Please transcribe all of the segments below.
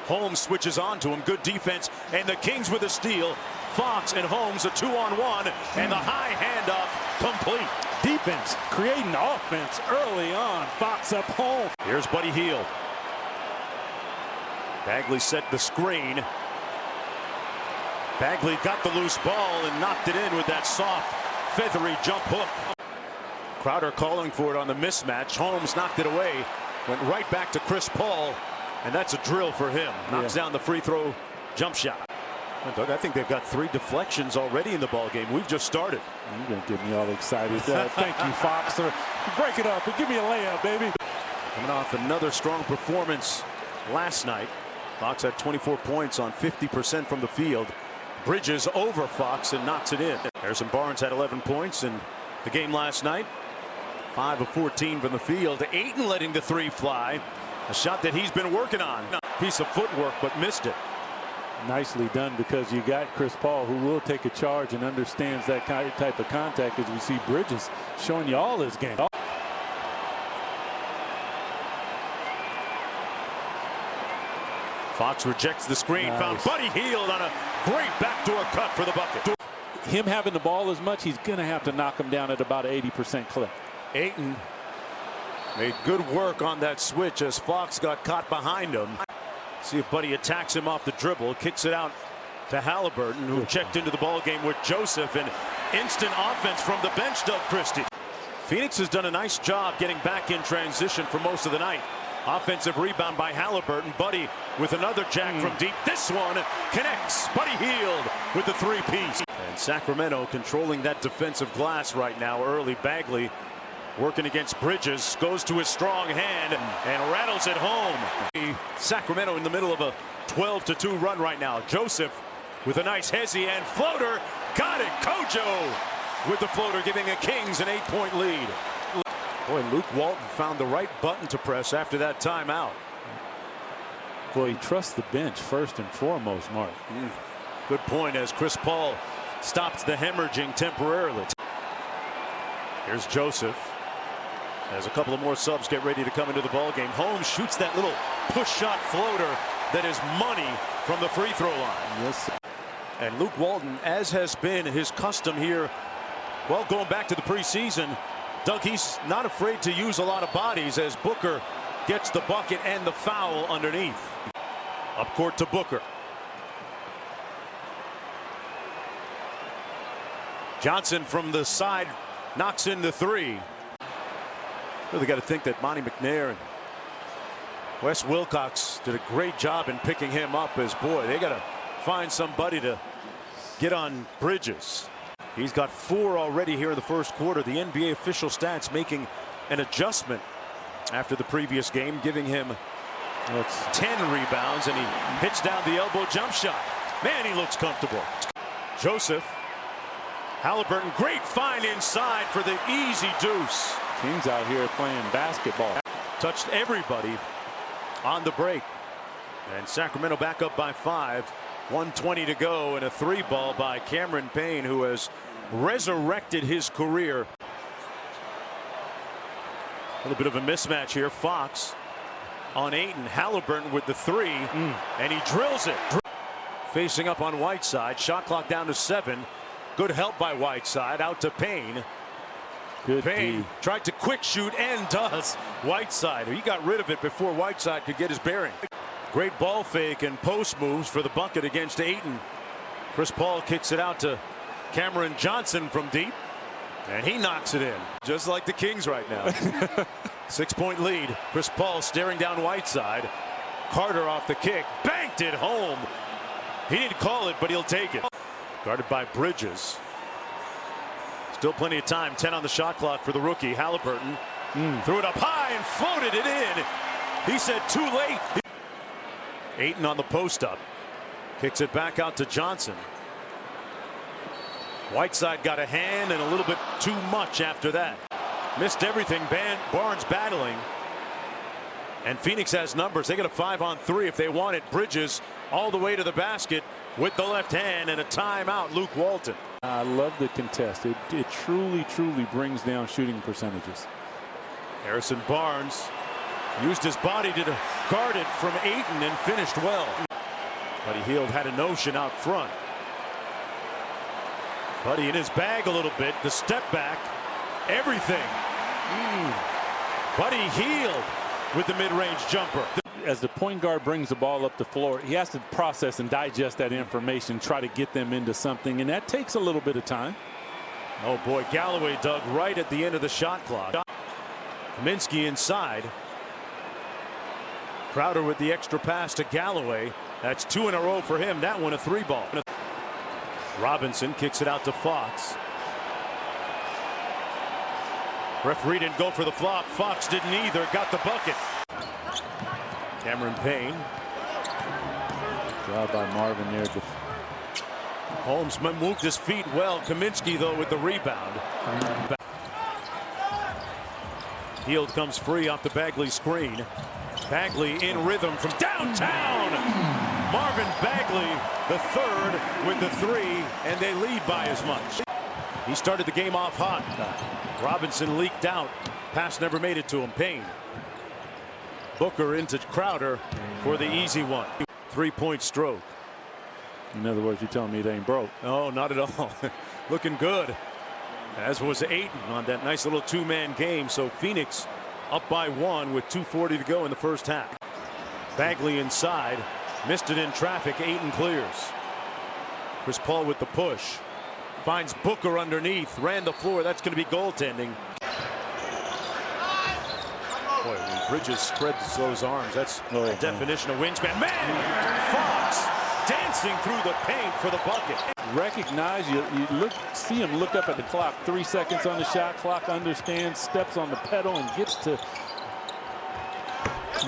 Holmes switches on to him. Good defense. And the Kings with a steal. Fox and Holmes a 2-on-1. And the high handoff complete. Defense creating offense early on. Fox up home. Here's Buddy Hield. Bagley set the screen. Bagley got the loose ball and knocked it in with that soft, feathery jump hook. Crowder calling for it on the mismatch. Holmes knocked it away. Went right back to Chris Paul. And that's a drill for him. Knocks down the free throw jump shot. Well, Doug, I think they've got 3 deflections already in the ball game. We've just started. You're going to get me all excited. Thank you, Fox. Break it up and give me a layup, baby. Coming off another strong performance last night. Fox had 24 points on 50% from the field. Bridges over Fox and knocks it in. Harrison Barnes had 11 points in the game last night. 5 of 14 from the field. Ayton letting the 3 fly. A shot that he's been working on. Piece of footwork, but missed it. Nicely done, because you got Chris Paul, who will take a charge and understands that type of contact, as we see Bridges showing you all his game. Fox rejects the screen. Nice. Found Buddy Hield on a great backdoor cut for the bucket. Him having the ball as much, he's going to have to knock him down at about an 80% clip. Ayton made good work on that switch as Fox got caught behind him. See if Buddy attacks him off the dribble. Kicks it out to Halliburton, who checked into the ball game with Joseph. And instant offense from the bench, Doug Christie. Phoenix has done a nice job getting back in transition for most of the night. Offensive rebound by Halliburton. Buddy with another jack from deep. This one connects. Buddy Hield with the 3-piece. And Sacramento controlling that defensive glass right now early. Bagley working against Bridges. Goes to his strong hand and rattles it home. Sacramento in the middle of a 12-2 run right now. Joseph with a nice hezzy and floater. Got it. Kojo with the floater, giving the Kings an 8-point lead. Boy, Luke Walton found the right button to press after that timeout. Boy, he trusts the bench first and foremost, Mark. Good point, as Chris Paul stops the hemorrhaging temporarily. Here's Joseph. As a couple of more subs get ready to come into the ball game. Holmes shoots that little push shot floater that is money from the free throw line. Yes. And Luke Walton, as has been his custom here, well, going back to the preseason, Doug, he's not afraid to use a lot of bodies as Booker gets the bucket and the foul underneath. Up court to Booker. Johnson from the side knocks in the 3. Really got to think that Monty McNair and Wes Wilcox did a great job in picking him up, as boy, they got to find somebody to get on Bridges. He's got 4 already here in the first quarter. The NBA official stats making an adjustment after the previous game, giving him 10 rebounds, and he hits down the elbow jump shot. Man, he looks comfortable. Joseph. Halliburton, great find inside for the easy deuce. Kings out here playing basketball. Touched everybody on the break. And Sacramento back up by 5. 1:20 to go, and a 3-ball by Cameron Payne, who has resurrected his career. A little bit of a mismatch here. Fox on Ayton. Halliburton with the 3, and he drills it. Facing up on Whiteside. Shot clock down to 7. Good help by Whiteside. Out to Payne. Good Payne D. tried to quick shoot and does. Whiteside, he got rid of it before Whiteside could get his bearing. Great ball fake and post moves for the bucket against Ayton. Chris Paul kicks it out to Cameron Johnson from deep, and he knocks it in, just like the Kings right now. 6-point lead. Chris Paul staring down Whiteside. Carter off the kick, banked it home. He didn't call it, but he'll take it. Guarded by Bridges. Still plenty of time. 10 on the shot clock for the rookie. Halliburton threw it up high and floated it in. He said too late. Ayton on the post up. Kicks it back out to Johnson. Whiteside got a hand and a little bit too much after that. Missed everything. Barnes battling. And Phoenix has numbers. They got a 5-on-3 if they want it. Bridges all the way to the basket with the left hand, and a timeout. Luke Walton. I love the contest. It truly brings down shooting percentages. Harrison Barnes Used his body to guard it from Ayton and finished well. Buddy Hield had a notion out front. Buddy in his bag a little bit. The step back. Everything. Buddy Hield with the mid-range jumper. As the point guard brings the ball up the floor, he has to process and digest that information, try to get them into something, and that takes a little bit of time. Oh boy, Galloway dug right at the end of the shot clock. Kaminsky inside. Crowder with the extra pass to Galloway. That's 2 in a row for him. That one a 3-ball. Robinson kicks it out to Fox. Referee didn't go for the flop. Fox didn't either. Got the bucket. Cameron Payne. Job by Marvin there. Holmes moved his feet well. Kaminsky, though, with the rebound. Hield comes free off the Bagley screen. Bagley in rhythm from downtown. Marvin Bagley, the third with the 3, and they lead by as much. He started the game off hot. Robinson leaked out. Pass never made it to him. Payne. Booker into Crowder for the easy one. 3-point stroke. In other words, you're telling me it ain't broke. Oh, not at all. Looking good. As was Ayton on that nice little 2-man game. So Phoenix up by 1 with 2:40 to go in the first half. Bagley inside. Missed it in traffic. Ayton clears. Chris Paul with the push. Finds Booker underneath. Ran the floor. That's going to be goaltending. Boy, when Bridges spreads those arms, that's a definition of wingspan. Man! Fox dancing through the paint for the bucket. Recognize, you see him look up at the clock. 3 seconds on the shot clock, understands, steps on the pedal, and gets to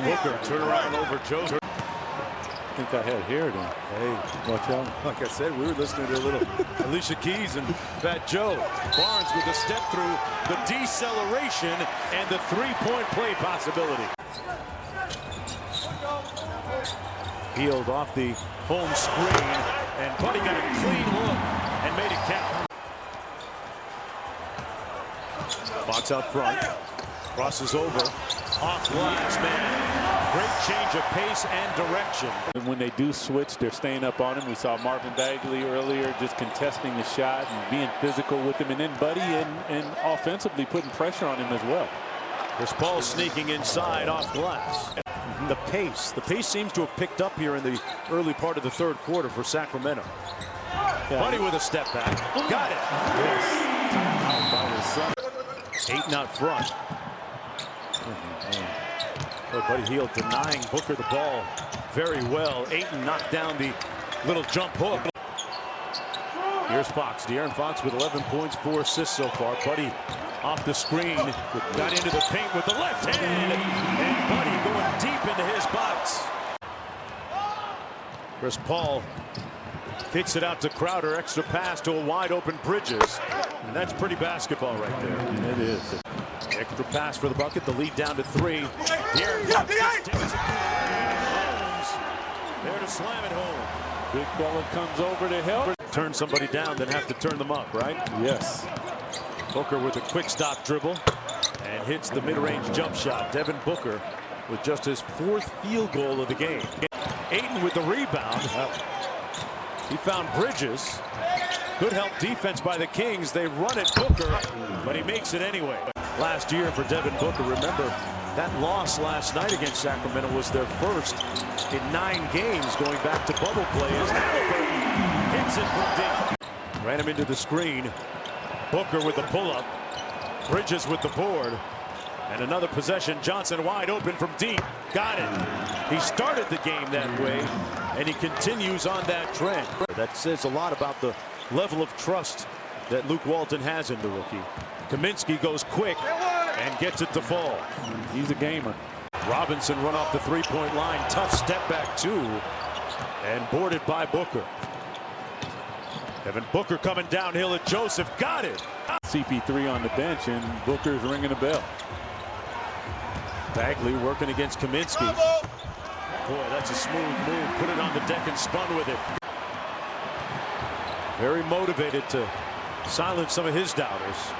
Booker. Turn around over Joe. I think I had hair then. Hey, watch out. Like I said, we were listening to a little Alicia Keys and Fat Joe. Barnes with the step through, the deceleration, and the 3-point play possibility. Hield off the home screen, and Buddy got a clean look and made it count. Fox out front, crosses over, off glass, man. Great change of pace and direction. And when they do switch, they're staying up on him. We saw Marvin Bagley earlier just contesting the shot and being physical with him, and then Buddy and offensively putting pressure on him as well. Chris Paul sneaking inside off glass. The pace seems to have picked up here in the early part of the third quarter for Sacramento. Yeah. Buddy with a step back. Got it. Yes. Ayton out front. Oh, Buddy Hield denying Booker the ball very well. Ayton knocked down the little jump hook. Here's Fox. De'Aaron Fox with 11 points, 4 assists so far. Buddy off the screen. Got into the paint with the left hand. And Buddy going deep into his box. Chris Paul kicks it out to Crowder. Extra pass to a wide open Bridges. And that's pretty basketball right there. It is. Extra pass for the bucket. The lead down to 3. De'Aaron Fox takes it. There to slam it home. Big fella comes over to help. Turn somebody down, then have to turn them up, right? Yes. Booker with a quick stop dribble and hits the mid-range jump shot. Devin Booker with just his 4th field goal of the game. Ayton with the rebound. He found Bridges. Good help defense by the Kings. They run at Booker, but he makes it anyway. Last year for Devin Booker, remember that loss last night against Sacramento was their first in 9 games going back to bubble play as Halliburton hits it from deep. Ran him into the screen. Booker with the pull-up. Bridges with the board. And another possession. Johnson wide open from deep. Got it. He started the game that way, and he continues on that trend. That says a lot about the level of trust that Luke Walton has in the rookie. Kaminsky goes quick and gets it to fall. He's a gamer. Robinson run off the 3-point line. Tough step back too. And boarded by Booker. Devin Booker coming downhill at Joseph. Got it. CP3 on the bench, and Booker's ringing a bell. Bagley working against Kaminsky. Boy, that's a smooth move. Put it on the deck and spun with it. Very motivated to silence some of his doubters.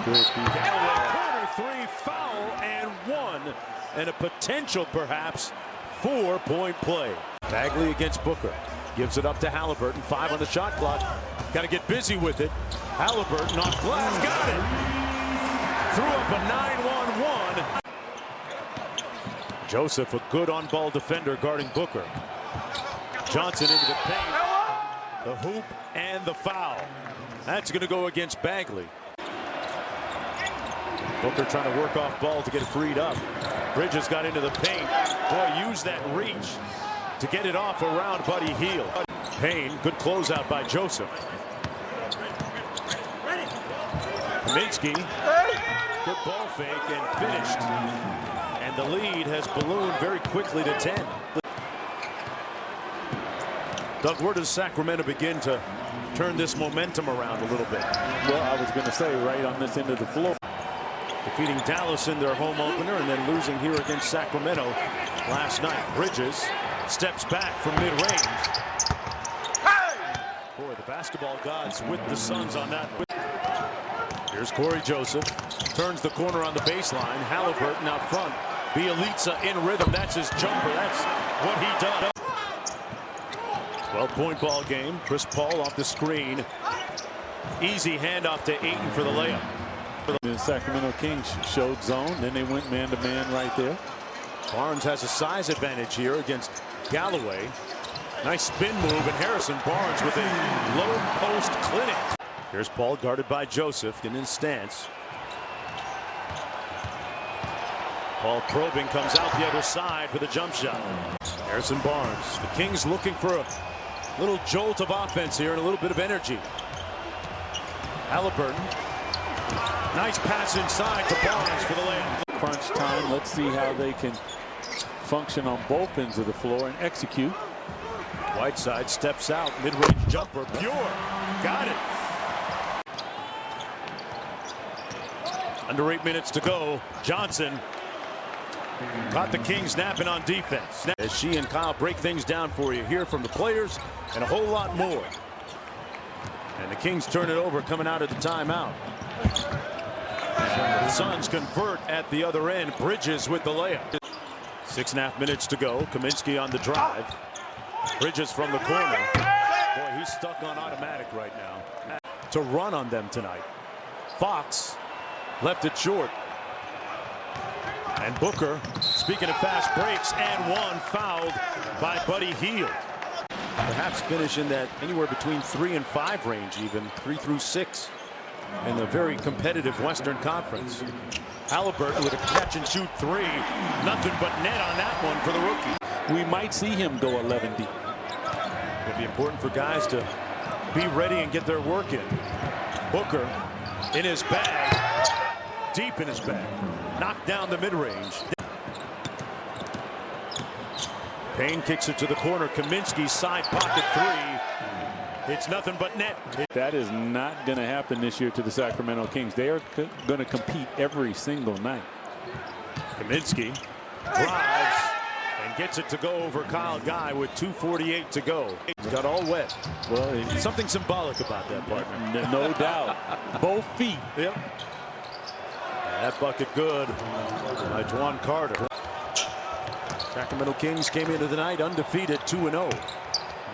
Galloway, corner 3, foul, and 1 and a potential, perhaps, 4-point play. Bagley against Booker. Gives it up to Halliburton. 5 on the shot clock. Got to get busy with it. Halliburton off glass. Got it. Threw up a 9-1-1. Joseph, a good on-ball defender guarding Booker. Johnson into the paint. The hoop and the foul. That's going to go against Bagley. Booker trying to work off ball to get it freed up. Bridges got into the paint. Boy, use that reach to get it off around Buddy Hield. Payne, good closeout by Joseph. Kaminsky, good ball fake and finished. And the lead has ballooned very quickly to 10. Doug, where does Sacramento begin to turn this momentum around a little bit? Well, I was going to say right on this end of the floor. Defeating Dallas in their home opener and then losing here against Sacramento last night. Bridges steps back from mid-range. Boy, the basketball gods with the Suns on that. Here's Corey Joseph. Turns the corner on the baseline. Halliburton out front. Bielitsa in rhythm. That's his jumper. That's what he does. 12-point ball game. Chris Paul off the screen. Easy handoff to Ayton for the layup. The Sacramento Kings showed zone. Then they went man-to-man right there. Barnes has a size advantage here against Galloway. Nice spin move, and Harrison Barnes with a low post clinic. Here's Paul guarded by Joseph in his stance. Paul probing, comes out the other side for the jump shot. Harrison Barnes. The Kings looking for a little jolt of offense here and a little bit of energy. Halliburton. Nice pass inside to Barnes for the layup. Crunch time. Let's see how they can function on both ends of the floor and execute. Whiteside steps out. Mid-range jumper. Pure. Got it. Under 8 minutes to go. Johnson caught the Kings napping on defense. As she and Kyle break things down for you, hear from the players and a whole lot more. And the Kings turn it over coming out of the timeout. The Suns convert at the other end. Bridges with the layup. 6.5 minutes to go. Kaminsky on the drive. Bridges from the corner. Boy, he's stuck on automatic right now. To run on them tonight. Fox left it short. And Booker, speaking of fast breaks, and one fouled by Buddy Hield. Perhaps finish in that anywhere between 3 and 5 range, even 3 through 6 in the very competitive Western Conference. Halliburton with a catch and shoot 3. Nothing but net on that one for the rookie. We might see him go 11 deep. It'll be important for guys to be ready and get their work in. Booker in his bag, deep in his bag. Knocked down the mid-range. Payne kicks it to the corner. Kaminsky side pocket 3. It's nothing but net. That is not going to happen this year to the Sacramento Kings. They are going to compete every single night. Kaminsky drives and gets it to go over Kyle Guy with 2:48 to go. He's got all wet. Well, something symbolic about that, partner. No doubt. Both feet. Yep. That bucket good by Juwan Carter. Sacramento Kings came into the night undefeated 2-0.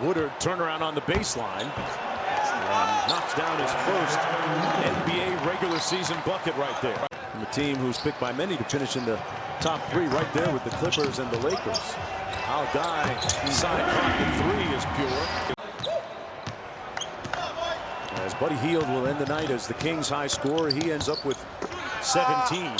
Woodard turnaround on the baseline. And knocks down his first NBA regular season bucket right there. And the team who's picked by many to finish in the top 3 right there with the Clippers and the Lakers. Al Guy side pocket 3 is pure. As Buddy Hield will end the night as the Kings high scorer, he ends up with 17.